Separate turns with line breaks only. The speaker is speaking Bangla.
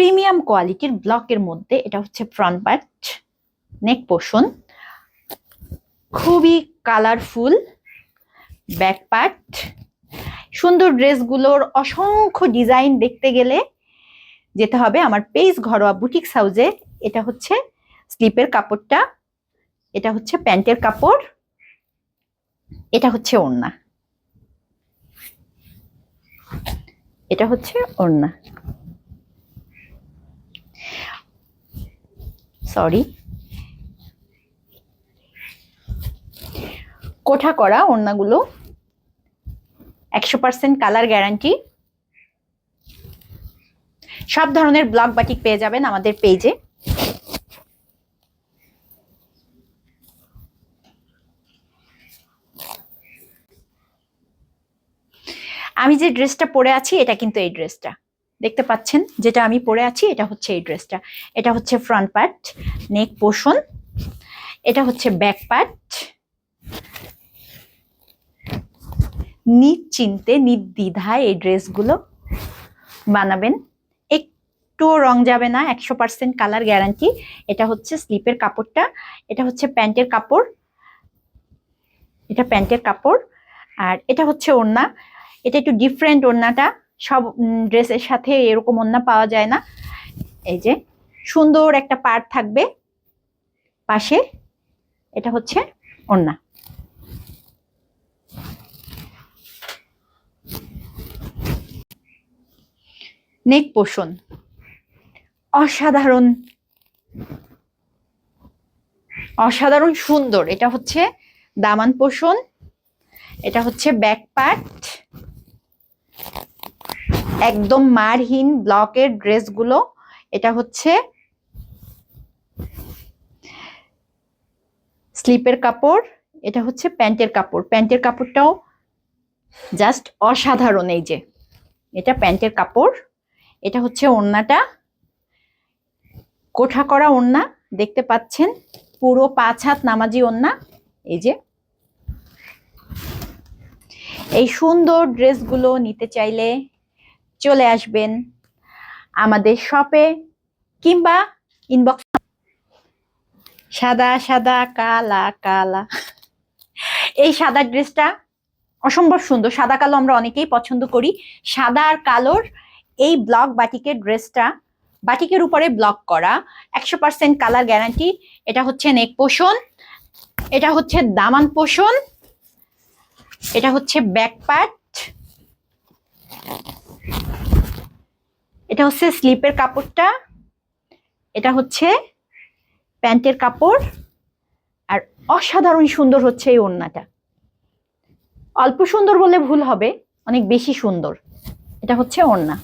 প্রিমিয়াম কোয়ালিটির ব্লকের মধ্যে। এটা হচ্ছে ফ্রন্ট পার্ট, নেক পোর্শন, খুবই কালারফুল ব্যাক পার্ট। সুন্দর ড্রেসগুলোর অসংখ্য ডিজাইন দেখতে গেলে যেতে হবে আমার পেজ ঘরোয়া বুটিক্স হাউসে। এটা হচ্ছে স্লিপের কাপড়টা, এটা হচ্ছে প্যান্টের কাপড়, এটা হচ্ছে ওড়না, এটা হচ্ছে ওড়না, সরি কোঠা করা ওড়নাগুলো, 100% কালার গ্যারান্টি। সব ধরনের ব্লক বাটিক পেয়ে যাবেন আমাদের পেজে। আমি যে ড্রেসটা পরে আছি এটা কিন্তু এই ড্রেসটা দেখতে পাচ্ছেন, যেটা আমি পরে আছি এটা হচ্ছে এই ড্রেসটা। এটা হচ্ছে ফ্রন্ট পার্ট, নেক পোর্শন, এটা হচ্ছে ব্যাক পার্ট। নিশ্চিন্তে নির্দ্বিধায় এই ড্রেসগুলো বানাবেন, একটু রং যাবে না, 100% কালার গ্যারান্টি। এটা হচ্ছে স্লিপের কাপড়টা, এটা হচ্ছে প্যান্টের কাপড়, এটা প্যান্টের কাপড়, আর এটা হচ্ছে ওড়না। এটা একটু ডিফারেন্ট ওড়নাটা, সব ড্রেসের সাথে এরকম ওড়না পাওয়া যায় না। এই যে সুন্দর একটা পাড় থাকবে পাশে, এটা হচ্ছে ওড়না। নেক পোর্শন অসাধারণ অসাধারণ সুন্দর। এটা হচ্ছে দামান পোর্শন, এটা হচ্ছে ব্যাক পার্ট। একদম মারহীন ব্লকের ড্রেসগুলো। এটা হচ্ছে স্লিপের কাপড়, এটা হচ্ছে প্যান্টের কাপড়। প্যান্টের কাপড়টাও জাস্ট অসাধারণ। এই যে এটা প্যান্টের কাপড়, এটা হচ্ছে ওড়নাটা, কোঠা করা ওড়না দেখতে পাচ্ছেন, পুরো 5 হাত নামাজি ওড়না। এই যে এই সুন্দর ড্রেসগুলো নিতে চাইলে চলে আসবেন আমাদের শপে, কিংবা ইনবক্স। সাদা সাদা কালা কালা, এই সাদা ড্রেসটা অসম্ভব সুন্দর। সাদা কালো আমরা অনেকেই পছন্দ করি। সাদা আর কালোর এই ব্লক বাটিকের ড্রেসটা, বাটিকের উপরে ব্লক করা, 100% কালার গ্যারান্টি। এটা হচ্ছে নেক পোর্শন, এটা হচ্ছে দামান পোর্শন, এটা হচ্ছে ব্যাক পার্ট, এটা হচ্ছে স্লিপের কাপড়টা, এটা হচ্ছে প্যান্টের কাপড়, আর অসাধারণ সুন্দর হচ্ছে এই ওড়নাটা। অল্প সুন্দর বলে ভুল হবে, অনেক বেশি সুন্দর। এটা হচ্ছে ওড়না।